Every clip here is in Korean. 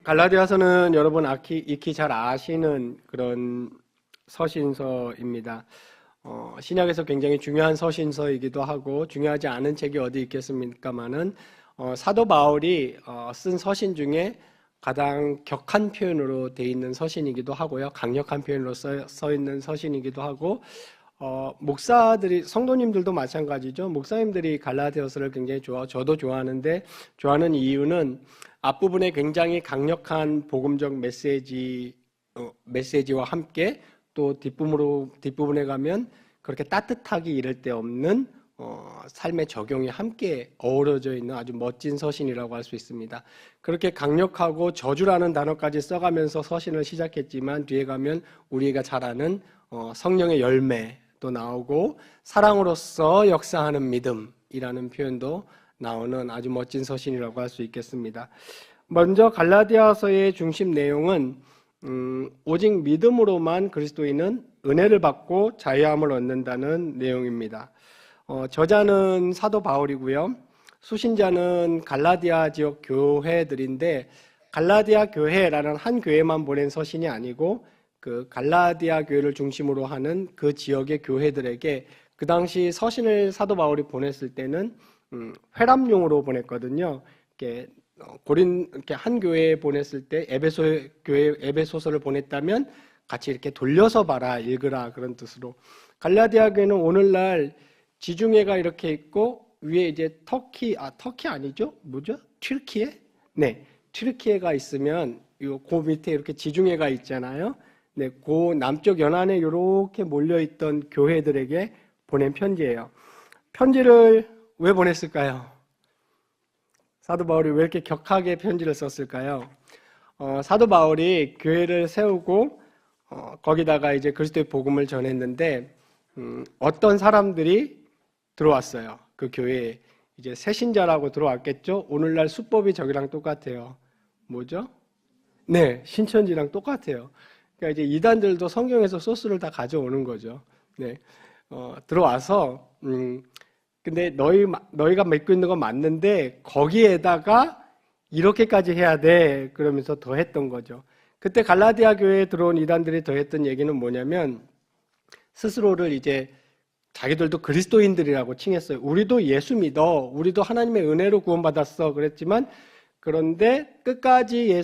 갈라디아서는 여러분 익히 잘 아시는 그런 서신서입니다. 신약에서 굉장히 중요한 서신서이기도 하고 중요하지 않은 책이 어디 있겠습니까마는 사도 바울이 쓴 서신 중에 가장 격한 표현으로 되어 있는 서신이기도 하고요. 강력한 표현으로 써 있는 서신이기도 하고 목사들이 성도님들도 마찬가지죠. 목사님들이 갈라디아서를 굉장히 저도 좋아하는데 좋아하는 이유는 앞부분에 굉장히 강력한 복음적 메시지와 함께 또 뒷부분에 가면 그렇게 따뜻하게 이를 데 없는 삶의 적용이 함께 어우러져 있는 아주 멋진 서신이라고 할 수 있습니다. 그렇게 강력하고 저주라는 단어까지 써가면서 서신을 시작했지만 뒤에 가면 우리가 잘 아는 성령의 열매도 나오고 사랑으로서 역사하는 믿음이라는 표현도 나오는 아주 멋진 서신이라고 할 수 있겠습니다. 먼저 갈라디아서의 중심 내용은 오직 믿음으로만 그리스도인은 은혜를 받고 자유함을 얻는다는 내용입니다. 저자는 사도 바울이고요. 수신자는 갈라디아 지역 교회들인데 갈라디아 교회라는 한 교회만 보낸 서신이 아니고 그 갈라디아 교회를 중심으로 하는 그 지역의 교회들에게 그 당시 서신을 사도 바울이 보냈을 때는 회람용으로 보냈거든요. 이렇게 한 교회에 보냈을 때 에베소서를 보냈다면 같이 이렇게 돌려서 봐라, 읽으라 그런 뜻으로. 갈라디아 교회는 오늘날 지중해가 이렇게 있고 위에 이제 터키 아니죠? 뭐죠? 튀르키예? 네, 튀르키예가 있으면 그 밑에 이렇게 지중해가 있잖아요. 네, 그 남쪽 연안에 이렇게 몰려 있던 교회들에게 보낸 편지예요. 편지를 왜 보냈을까요? 사도 바울이 왜 이렇게 격하게 편지를 썼을까요? 사도 바울이 교회를 세우고 거기다가 이제 그리스도의 복음을 전했는데 어떤 사람들이 들어왔어요. 그 교회에 이제 새신자라고 들어왔겠죠. 오늘날 수법이 저기랑 똑같아요. 뭐죠? 네, 신천지랑 똑같아요. 그러니까 이제 이단들도 성경에서 소스를 다 가져오는 거죠. 네, 들어와서 근데 너희가 믿고 있는 건 맞는데 거기에다가 이렇게까지 해야 돼 그러면서 더 했던 거죠. 그때 갈라디아 교회에 들어온 이단들이 더 했던 얘기는 뭐냐면 스스로를 이제 자기들도 그리스도인들이라고 칭했어요. 우리도 예수 믿어. 우리도 하나님의 은혜로 구원받았어. 그랬지만 그런데 끝까지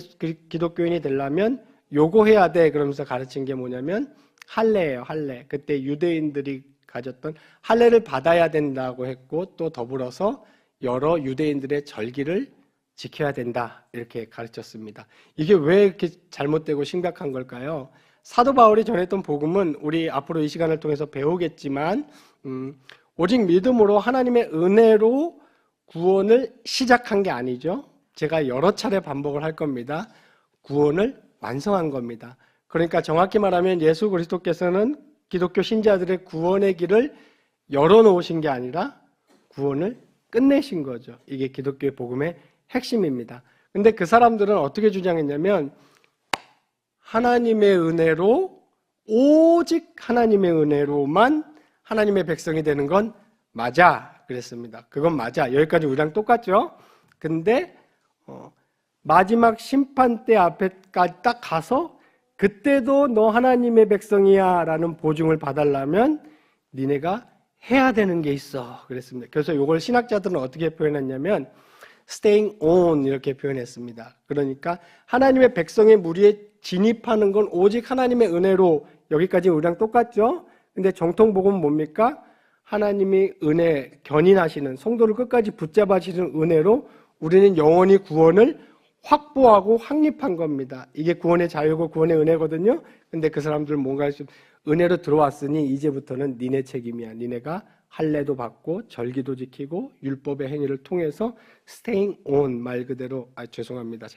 기독교인이 되려면 요거 해야 돼 그러면서 가르친 게 뭐냐면 할례예요. 할례. 그때 유대인들이 가졌던 할례를 받아야 된다고 했고 또 더불어서 여러 유대인들의 절기를 지켜야 된다 이렇게 가르쳤습니다. 이게 왜 이렇게 잘못되고 심각한 걸까요? 사도 바울이 전했던 복음은 우리 앞으로 이 시간을 통해서 배우겠지만 오직 믿음으로 하나님의 은혜로 구원을 시작한 게 아니죠. 제가 여러 차례 반복을 할 겁니다. 구원을 완성한 겁니다. 그러니까 정확히 말하면 예수 그리스도께서는 기독교 신자들의 구원의 길을 열어놓으신 게 아니라 구원을 끝내신 거죠. 이게 기독교의 복음의 핵심입니다. 근데 그 사람들은 어떻게 주장했냐면 하나님의 은혜로 오직 하나님의 은혜로만 하나님의 백성이 되는 건 맞아 그랬습니다. 그건 맞아. 여기까지 우리랑 똑같죠? 근데 마지막 심판대 앞에까지 딱 가서 그때도 너 하나님의 백성이야 라는 보증을 받으려면 니네가 해야 되는 게 있어 그랬습니다. 그래서 이걸 신학자들은 어떻게 표현했냐면 staying on 이렇게 표현했습니다. 그러니까 하나님의 백성의 무리에 진입하는 건 오직 하나님의 은혜로 여기까지 우리랑 똑같죠? 근데 정통복음은 뭡니까? 하나님이 은혜 견인하시는 성도를 끝까지 붙잡아주시는 은혜로 우리는 영원히 구원을 확보하고 확립한 겁니다. 이게 구원의 자유고 구원의 은혜거든요. 근데 그 사람들은 뭔가 좀 은혜로 들어왔으니 이제부터는 니네 책임이야. 니네가 할례도 받고 절기도 지키고 율법의 행위를 통해서 staying on 말 그대로 죄송합니다.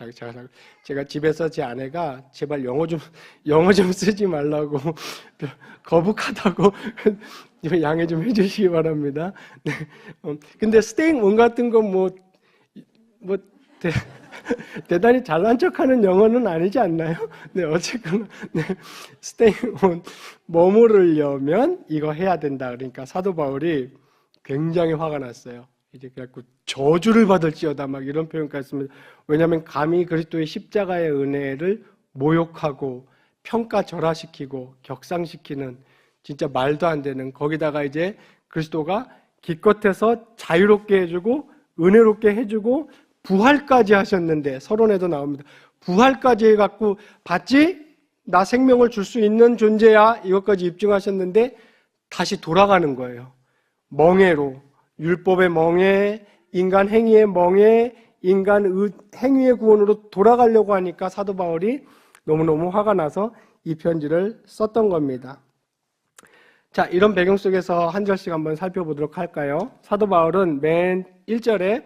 제가 집에서 제 아내가 제발 영어 좀 쓰지 말라고 거북하다고 양해 좀 해주시기 바랍니다. 네. 근데 staying on 같은 건 대단히 잘난 척하는 영어는 아니지 않나요? 네, 어쨌거나 네, staying on 머무르려면 이거 해야 된다. 그러니까 사도 바울이 굉장히 화가 났어요. 이제 그래갖고 저주를 받을지어다 막 이런 표현까지 씁니다. 왜냐하면 감히 그리스도의 십자가의 은혜를 모욕하고 평가절하시키고 격상시키는 진짜 말도 안 되는, 거기다가 이제 그리스도가 기껏해서 자유롭게 해주고 은혜롭게 해주고 부활까지 하셨는데, 서론에도 나옵니다. 부활까지 해갖고 봤지? 나 생명을 줄 수 있는 존재야. 이것까지 입증하셨는데 다시 돌아가는 거예요. 멍해로, 율법의 멍해, 인간 행위의 멍해, 인간 행위의 구원으로 돌아가려고 하니까 사도 바울이 너무너무 화가 나서 이 편지를 썼던 겁니다. 자, 이런 배경 속에서 한 절씩 한번 살펴보도록 할까요? 사도 바울은 맨 1절에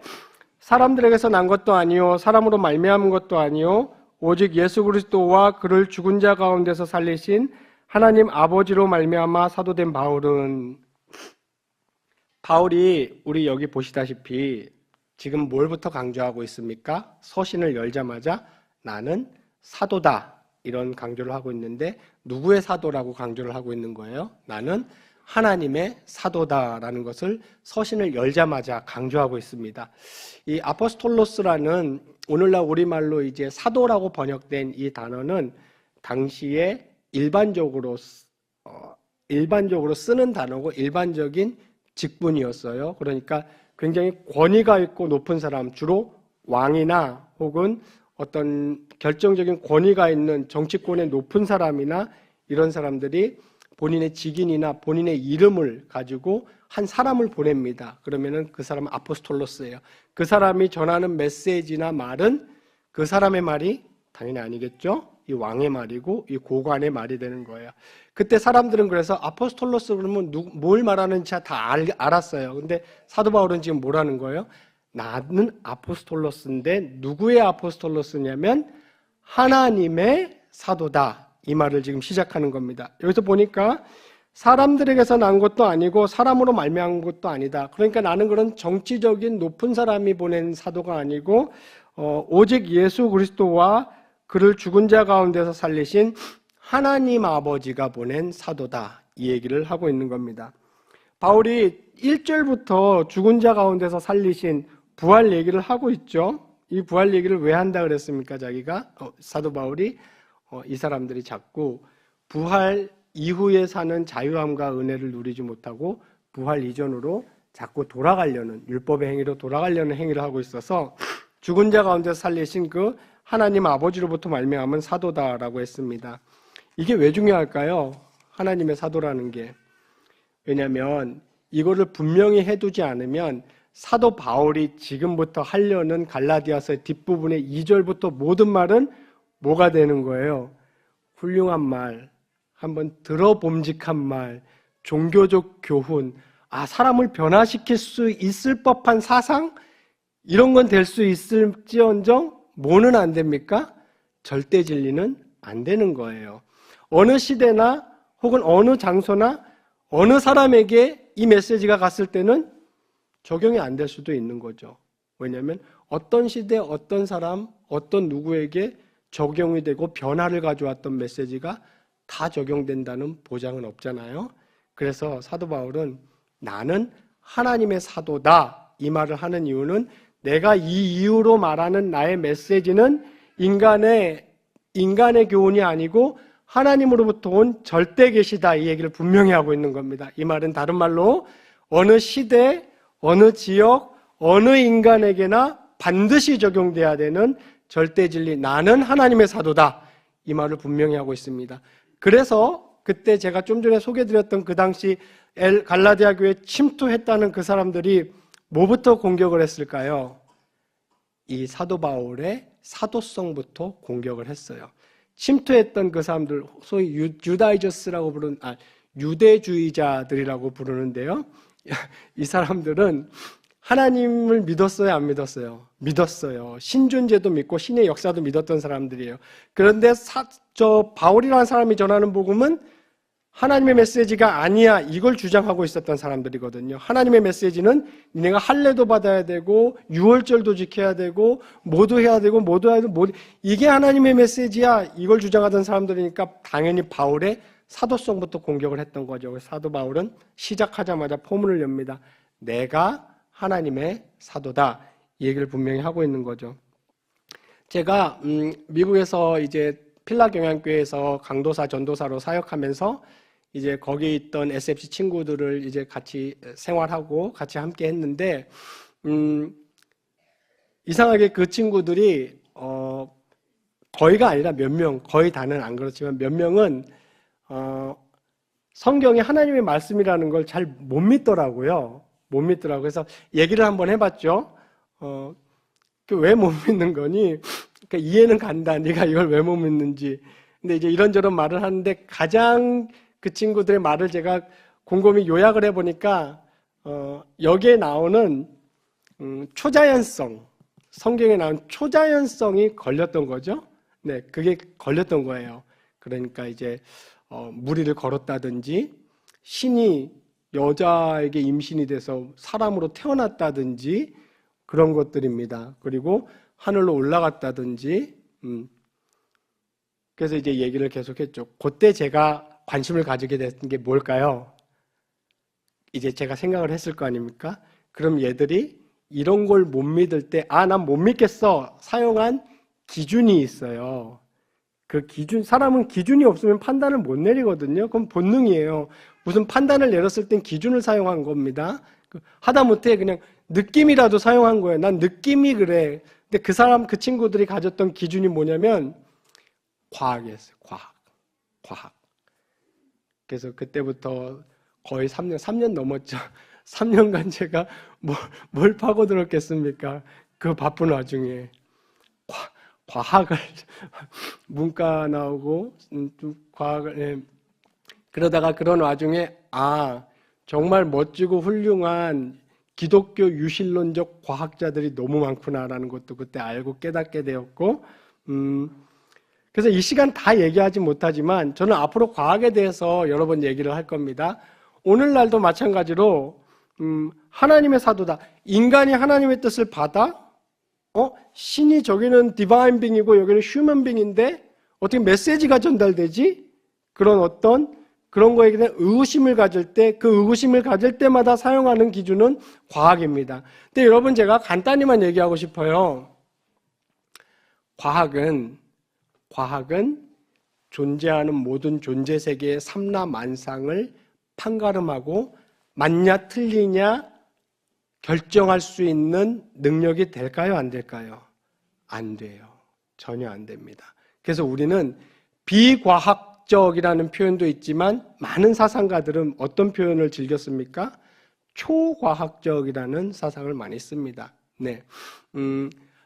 사람들에게서 난 것도 아니요 사람으로 말미암은 것도 아니요 오직 예수 그리스도와 그를 죽은 자 가운데서 살리신 하나님 아버지로 말미암아 사도된 바울은, 바울이 우리 여기 보시다시피 지금 뭘부터 강조하고 있습니까? 서신을 열자마자 나는 사도다 이런 강조를 하고 있는데, 누구의 사도라고 강조를 하고 있는 거예요? 나는 하나님의 사도다라는 것을 서신을 열자마자 강조하고 있습니다. 이 아포스톨로스라는 오늘날 우리말로 이제 사도라고 번역된 이 단어는 당시에 일반적으로 쓰는 단어고 일반적인 직분이었어요. 그러니까 굉장히 권위가 있고 높은 사람, 주로 왕이나 혹은 어떤 결정적인 권위가 있는 정치권의 높은 사람이나 이런 사람들이 본인의 직인이나 본인의 이름을 가지고 한 사람을 보냅니다. 그러면은 그 사람은 아포스톨로스예요. 그 사람이 전하는 메시지나 말은 그 사람의 말이 당연히 아니겠죠? 이 왕의 말이고 이 고관의 말이 되는 거예요. 그때 사람들은 그래서 아포스톨로스 그러면 뭘 말하는지 다 알았어요. 근데 사도 바울은 지금 뭐라는 거예요? 나는 아포스톨로스인데 누구의 아포스톨로스냐면 하나님의 사도다. 이 말을 지금 시작하는 겁니다. 여기서 보니까 사람들에게서 난 것도 아니고 사람으로 말미암은 것도 아니다. 그러니까 나는 그런 정치적인 높은 사람이 보낸 사도가 아니고 오직 예수 그리스도와 그를 죽은 자 가운데서 살리신 하나님 아버지가 보낸 사도다. 이 얘기를 하고 있는 겁니다. 바울이 1절부터 죽은 자 가운데서 살리신 부활 얘기를 하고 있죠. 이 부활 얘기를 왜 한다 그랬습니까? 자기가 사도 바울이 이 사람들이 자꾸 부활 이후에 사는 자유함과 은혜를 누리지 못하고 부활 이전으로 자꾸 돌아가려는, 율법의 행위로 돌아가려는 행위를 하고 있어서 죽은 자 가운데서 살리신 그 하나님 아버지로부터 말미암은 사도다라고 했습니다. 이게 왜 중요할까요? 하나님의 사도라는 게. 왜냐하면 이거를 분명히 해두지 않으면 사도 바울이 지금부터 하려는 갈라디아서의 뒷부분의 2절부터 모든 말은 뭐가 되는 거예요? 훌륭한 말, 한번 들어봄직한 말, 종교적 교훈, 사람을 변화시킬 수 있을 법한 사상? 이런 건 될 수 있을지언정 뭐는 안 됩니까? 절대 진리는 안 되는 거예요. 어느 시대나 혹은 어느 장소나 어느 사람에게 이 메시지가 갔을 때는 적용이 안 될 수도 있는 거죠. 왜냐하면 어떤 시대, 어떤 사람, 어떤 누구에게 적용이 되고 변화를 가져왔던 메시지가 다 적용된다는 보장은 없잖아요. 그래서 사도 바울은 나는 하나님의 사도다 이 말을 하는 이유는 내가 이 이유로 말하는 나의 메시지는 인간의 교훈이 아니고 하나님으로부터 온 절대 계시다 이 얘기를 분명히 하고 있는 겁니다. 이 말은 다른 말로 어느 시대, 어느 지역, 어느 인간에게나 반드시 적용돼야 되는 절대 진리, 나는 하나님의 사도다 이 말을 분명히 하고 있습니다. 그래서 그때 제가 좀 전에 소개해드렸던 그 당시 갈라디아 교회에 침투했다는 그 사람들이 뭐부터 공격을 했을까요? 이 사도 바울의 사도성부터 공격을 했어요. 침투했던 그 사람들, 소위 유다이저스라고 부르는, 유대주의자들이라고 부르는데요. 이 사람들은 하나님을 믿었어요, 안 믿었어요? 믿었어요. 신존재도 믿고 신의 역사도 믿었던 사람들이에요. 그런데 바울이라는 사람이 전하는 복음은 하나님의 메시지가 아니야 이걸 주장하고 있었던 사람들이거든요. 하나님의 메시지는 니네가 할례도 받아야 되고 유월절도 지켜야 되고 모두 해야 되고 모두 해야 되고 이게 하나님의 메시지야 이걸 주장하던 사람들이니까 당연히 바울의 사도성부터 공격을 했던 거죠. 사도 바울은 시작하자마자 포문을 엽니다. 내가 하나님의 사도다. 이 얘기를 분명히 하고 있는 거죠. 제가 미국에서 이제 필라경향교회에서 강도사, 전도사로 사역하면서 이제 거기 있던 SFC 친구들을 이제 같이 생활하고 같이 함께 했는데, 이상하게 그 친구들이, 거의가 아니라 몇 명, 거의 다는 안 그렇지만 몇 명은, 성경이 하나님의 말씀이라는 걸 잘 못 믿더라고요. 못 믿더라고요. 그래서 얘기를 한번 해봤죠. 왜 못 믿는 거니? 그러니까 이해는 간다. 네가 이걸 왜 못 믿는지. 근데 이제 이런저런 말을 하는데 가장 그 친구들의 말을 제가 곰곰이 요약을 해보니까 여기에 나오는 초자연성, 성경에 나온 초자연성이 걸렸던 거죠. 네, 그게 걸렸던 거예요. 그러니까 이제 무리를 걸었다든지 신이 여자에게 임신이 돼서 사람으로 태어났다든지 그런 것들입니다. 그리고 하늘로 올라갔다든지 그래서 이제 얘기를 계속했죠. 그때 제가 관심을 가지게 된 게 뭘까요? 이제 제가 생각을 했을 거 아닙니까? 그럼 얘들이 이런 걸 못 믿을 때, 난 못 믿겠어. 사용한 기준이 있어요. 그 기준, 사람은 기준이 없으면 판단을 못 내리거든요. 그럼 본능이에요. 무슨 판단을 내렸을 땐 기준을 사용한 겁니다. 하다못해 그냥 느낌이라도 사용한 거예요. 난 느낌이 그래. 근데 그 친구들이 가졌던 기준이 뭐냐면 과학이었어요. 과학. 그래서 그때부터 거의 3년 넘었죠. 3년간 제가 뭘 파고들었겠습니까? 그 바쁜 와중에. 과학을, 문과 나오고, 과학을, 그러다가 그런 와중에, 정말 멋지고 훌륭한 기독교 유실론적 과학자들이 너무 많구나라는 것도 그때 알고 깨닫게 되었고, 그래서 이 시간 다 얘기하지 못하지만 저는 앞으로 과학에 대해서 여러 번 얘기를 할 겁니다. 오늘날도 마찬가지로 하나님의 사도다. 인간이 하나님의 뜻을 받아? 신이 저기는 디바인 빙이고 여기는 휴먼 빙인데 어떻게 메시지가 전달되지? 그런 거에 대한 의구심을 가질 때, 그 의구심을 가질 때마다 사용하는 기준은 과학입니다. 근데 여러분 제가 간단히만 얘기하고 싶어요. 과학은 존재하는 모든 존재 세계의 삼라만상을 판가름하고 맞냐 틀리냐 결정할 수 있는 능력이 될까요? 안 될까요? 안 돼요. 전혀 안 됩니다. 그래서 우리는 비과학적이라는 표현도 있지만 많은 사상가들은 어떤 표현을 즐겼습니까? 초과학적이라는 사상을 많이 씁니다. 네,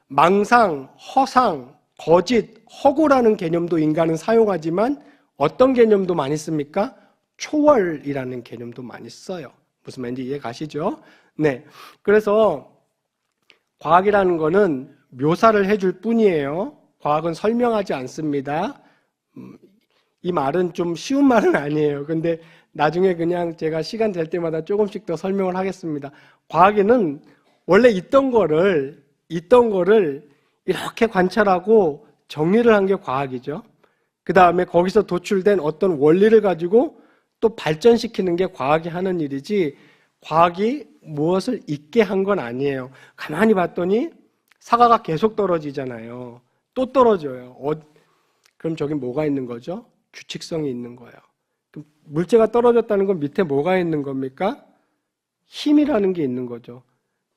망상, 허상, 거짓, 허구라는 개념도 인간은 사용하지만 어떤 개념도 많이 씁니까? 초월이라는 개념도 많이 써요. 무슨 말인지 이해 가시죠? 네. 그래서 과학이라는 거는 묘사를 해줄 뿐이에요. 과학은 설명하지 않습니다. 이 말은 좀 쉬운 말은 아니에요. 근데 나중에 그냥 제가 시간 될 때마다 조금씩 더 설명을 하겠습니다. 과학에는 원래 있던 거를 이렇게 관찰하고 정리를 한 게 과학이죠. 그 다음에 거기서 도출된 어떤 원리를 가지고 또 발전시키는 게 과학이 하는 일이지 과학이 무엇을 있게 한 건 아니에요. 가만히 봤더니 사과가 계속 떨어지잖아요. 또 떨어져요. 그럼 저기 뭐가 있는 거죠? 규칙성이 있는 거예요. 그럼 물체가 떨어졌다는 건 밑에 뭐가 있는 겁니까? 힘이라는 게 있는 거죠.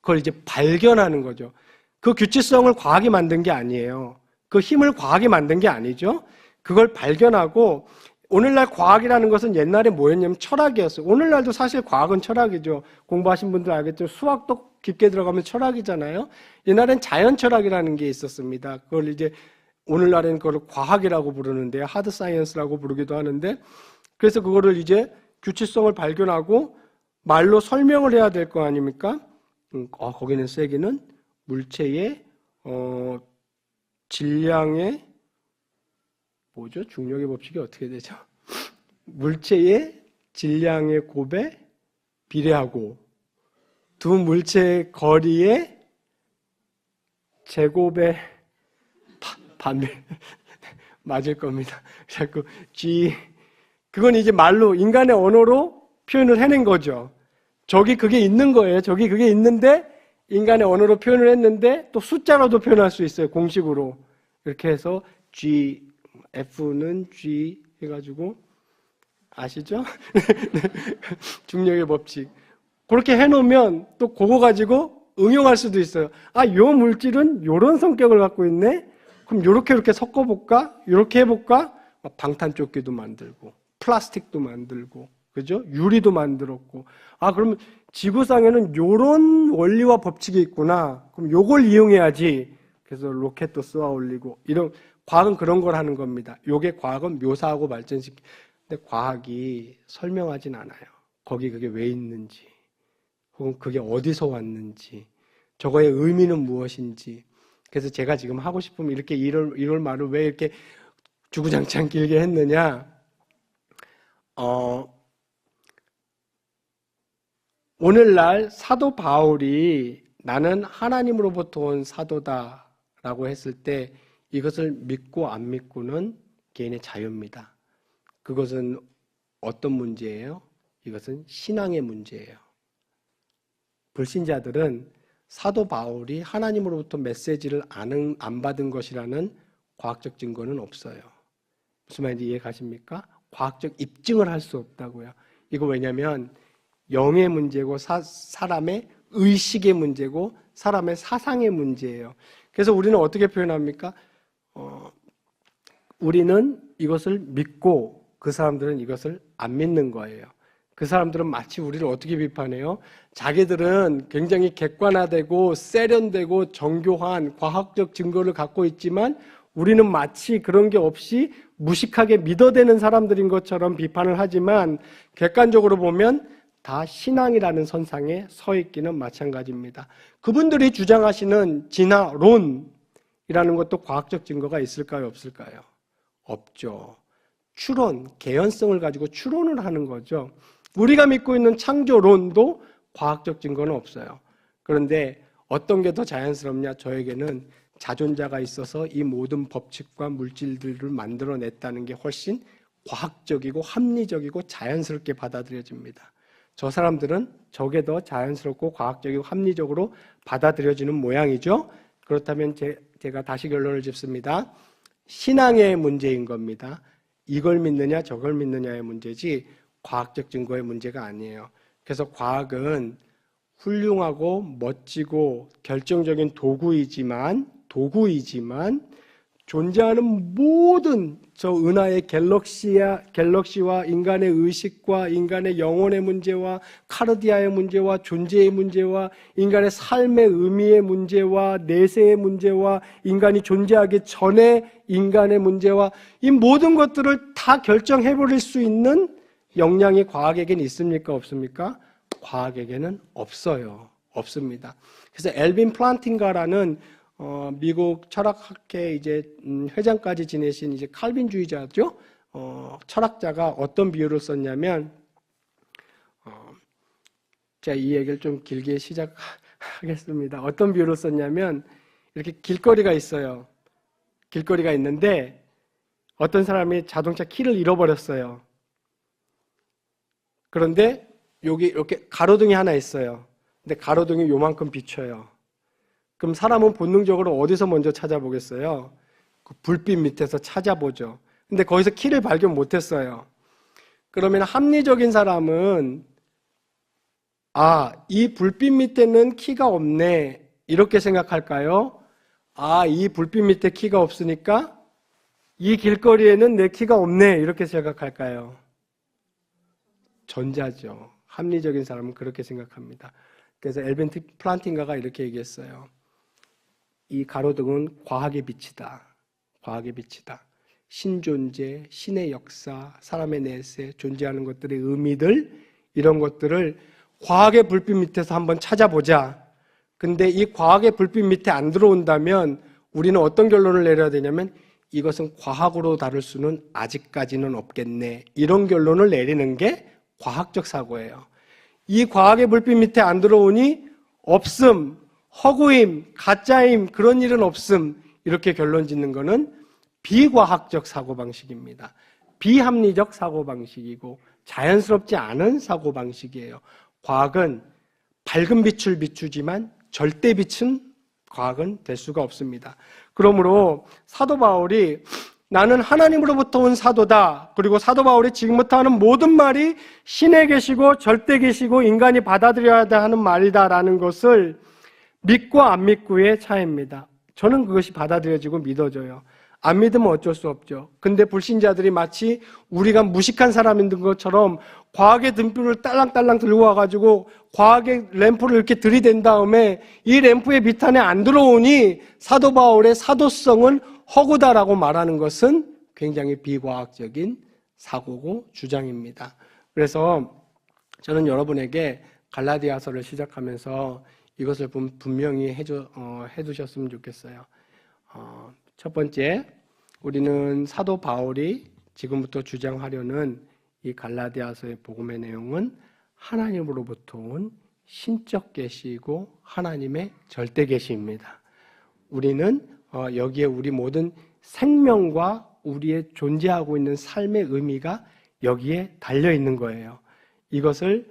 그걸 이제 발견하는 거죠. 그 규칙성을 과학이 만든 게 아니에요. 그 힘을 과학이 만든 게 아니죠. 그걸 발견하고 오늘날 과학이라는 것은 옛날에 뭐였냐면 철학이었어요. 오늘날도 사실 과학은 철학이죠. 공부하신 분들 알겠죠. 수학도 깊게 들어가면 철학이잖아요. 옛날엔 자연 철학이라는 게 있었습니다. 그걸 이제 오늘날엔 그걸 과학이라고 부르는데요. 하드 사이언스라고 부르기도 하는데 그래서 그거를 이제 규칙성을 발견하고 말로 설명을 해야 될 거 아닙니까? 거기는 세기는 물체의 질량의 뭐죠? 중력의 법칙이 어떻게 되죠? 물체의 질량의 곱에 비례하고 두 물체의 거리의 제곱의 반비 맞을 겁니다. 자꾸 G 그건 이제 말로 인간의 언어로 표현을 해낸 거죠. 저기 그게 있는 거예요. 저기 그게 있는데 인간의 언어로 표현을 했는데 또 숫자로도 표현할 수 있어요. 공식으로. 이렇게 해서 G, F는 G 해가지고 아시죠? 중력의 법칙. 그렇게 해놓으면 또 그거 가지고 응용할 수도 있어요. 아, 요 물질은 요런 성격을 갖고 있네? 그럼 요렇게 이렇게 섞어볼까? 요렇게 해볼까? 방탄조끼도 만들고 플라스틱도 만들고 그죠? 유리도 만들었고 아 그러면 지구상에는 요런 원리와 법칙이 있구나. 그럼 요걸 이용해야지. 그래서 로켓도 쏘아 올리고 이런 과학은 그런 걸 하는 겁니다. 요게 과학은 묘사하고 발전시키. 근데 과학이 설명하진 않아요. 거기 그게 왜 있는지, 혹은 그게 어디서 왔는지, 저거의 의미는 무엇인지. 그래서 제가 지금 하고 싶으면 이렇게 이럴 말을 왜 이렇게 주구장창 길게 했느냐? 오늘날 사도 바울이 나는 하나님으로부터 온 사도다라고 했을 때 이것을 믿고 안 믿고는 개인의 자유입니다. 그것은 어떤 문제예요? 이것은 신앙의 문제예요. 불신자들은 사도 바울이 하나님으로부터 메시지를 안 받은 것이라는 과학적 증거는 없어요. 무슨 말인지 이해 가십니까? 과학적 입증을 할 수 없다고요. 이거 왜냐면 영의 문제고 사람의 의식의 문제고 사람의 사상의 문제예요. 그래서 우리는 어떻게 표현합니까? 우리는 이것을 믿고 그 사람들은 이것을 안 믿는 거예요. 그 사람들은 마치 우리를 어떻게 비판해요? 자기들은 굉장히 객관화되고 세련되고 정교한 과학적 증거를 갖고 있지만 우리는 마치 그런 게 없이 무식하게 믿어대는 사람들인 것처럼 비판을 하지만 객관적으로 보면 다 신앙이라는 선상에 서 있기는 마찬가지입니다. 그분들이 주장하시는 진화론이라는 것도 과학적 증거가 있을까요? 없을까요? 없죠. 추론, 개연성을 가지고 추론을 하는 거죠. 우리가 믿고 있는 창조론도 과학적 증거는 없어요. 그런데 어떤 게 더 자연스럽냐? 저에게는 자존자가 있어서 이 모든 법칙과 물질들을 만들어냈다는 게 훨씬 과학적이고 합리적이고 자연스럽게 받아들여집니다. 저 사람들은 저게 더 자연스럽고 과학적이고 합리적으로 받아들여지는 모양이죠. 그렇다면 제가 다시 결론을 짓습니다. 신앙의 문제인 겁니다. 이걸 믿느냐 저걸 믿느냐의 문제지 과학적 증거의 문제가 아니에요. 그래서 과학은 훌륭하고 멋지고 결정적인 도구이지만 존재하는 모든 저 은하의 갤럭시와 인간의 의식과 인간의 영혼의 문제와 카르디아의 문제와 존재의 문제와 인간의 삶의 의미의 문제와 내세의 문제와 인간이 존재하기 전에 인간의 문제와 이 모든 것들을 다 결정해버릴 수 있는 역량이 과학에게는 있습니까? 없습니까? 과학에게는 없어요. 없습니다. 그래서 엘빈 플란팅가라는 미국 철학학회 이제 회장까지 지내신 이제 칼빈주의자죠. 철학자가 어떤 비유를 썼냐면, 제가 이 얘기를 좀 길게 시작하겠습니다. 어떤 비유를 썼냐면, 이렇게 길거리가 있어요. 길거리가 있는데 어떤 사람이 자동차 키를 잃어버렸어요. 그런데 여기 이렇게 가로등이 하나 있어요. 근데 가로등이 요만큼 비춰요. 그럼 사람은 본능적으로 어디서 먼저 찾아보겠어요? 그 불빛 밑에서 찾아보죠. 근데 거기서 키를 발견 못했어요. 그러면 합리적인 사람은 이 불빛 밑에는 키가 없네 이렇게 생각할까요? 이 불빛 밑에 키가 없으니까 이 길거리에는 내 키가 없네 이렇게 생각할까요? 전자죠. 합리적인 사람은 그렇게 생각합니다. 그래서 엘빈 플란팅가가 이렇게 얘기했어요. 이 가로등은 과학의 빛이다. 과학의 빛이다. 신존재, 신의 역사, 사람의 내세, 존재하는 것들의 의미들 이런 것들을 과학의 불빛 밑에서 한번 찾아보자. 근데 이 과학의 불빛 밑에 안 들어온다면 우리는 어떤 결론을 내려야 되냐면 이것은 과학으로 다룰 수는 아직까지는 없겠네. 이런 결론을 내리는 게 과학적 사고예요. 이 과학의 불빛 밑에 안 들어오니 없음, 허구임, 가짜임 그런 일은 없음 이렇게 결론 짓는 거는 비과학적 사고방식입니다. 비합리적 사고방식이고 자연스럽지 않은 사고방식이에요. 과학은 밝은 빛을 비추지만 절대 빛은 과학은 될 수가 없습니다. 그러므로 사도 바울이 나는 하나님으로부터 온 사도다. 그리고 사도 바울이 지금부터 하는 모든 말이 신에 계시고 절대 계시고 인간이 받아들여야 하는 말이다라는 것을 믿고 안 믿고의 차이입니다. 저는 그것이 받아들여지고 믿어져요. 안 믿으면 어쩔 수 없죠. 근데 불신자들이 마치 우리가 무식한 사람인 것처럼 과학의 등불을 딸랑딸랑 들고 와가지고 과학의 램프를 이렇게 들이댄 다음에 이 램프의 빛 안에 안 들어오니 사도 바울의 사도성은 허구다라고 말하는 것은 굉장히 비과학적인 사고고 주장입니다. 그래서 저는 여러분에게 갈라디아서를 시작하면서 이것을 분명히 해두셨으면 좋겠어요. 첫 번째, 우리는 사도 바울이 지금부터 주장하려는 이 갈라디아서의 복음의 내용은 하나님으로부터 온 신적 계시이고 하나님의 절대 계시입니다. 우리는 여기에 우리 모든 생명과 우리의 존재하고 있는 삶의 의미가 여기에 달려 있는 거예요. 이것을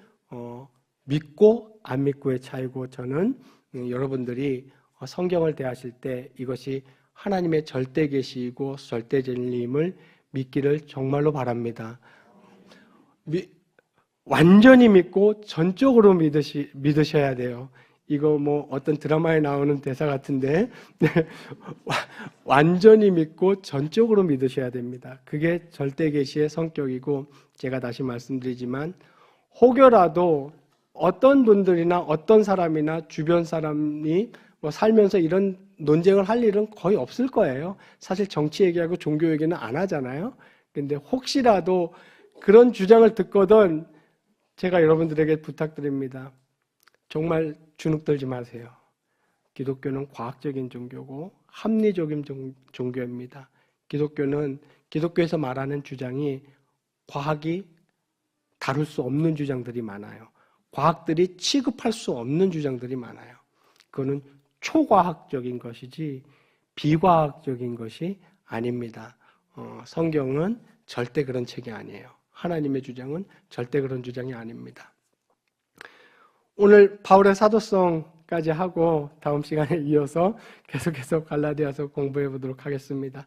믿고 안 믿고의 차이고, 저는 여러분들이 성경을 대하실 때 이것이 하나님의 절대 계시이고 절대 진리임을 믿기를 정말로 바랍니다. 완전히 믿고 전적으로 믿으셔야 돼요. 이거 뭐 어떤 드라마에 나오는 대사 같은데 완전히 믿고 전적으로 믿으셔야 됩니다. 그게 절대 계시의 성격이고, 제가 다시 말씀드리지만 혹여라도 어떤 분들이나 어떤 사람이나 주변 사람이 뭐 살면서 이런 논쟁을 할 일은 거의 없을 거예요. 사실 정치 얘기하고 종교 얘기는 안 하잖아요. 근데 혹시라도 그런 주장을 듣거든 제가 여러분들에게 부탁드립니다. 정말 주눅들지 마세요. 기독교는 과학적인 종교고 합리적인 종교입니다. 기독교에서 말하는 주장이 과학이 다룰 수 없는 주장들이 많아요. 과학들이 취급할 수 없는 주장들이 많아요. 그거는 초과학적인 것이지 비과학적인 것이 아닙니다. 성경은 절대 그런 책이 아니에요. 하나님의 주장은 절대 그런 주장이 아닙니다. 오늘 바울의 사도성까지 하고 다음 시간에 이어서 계속해서 갈라디아서 공부해 보도록 하겠습니다.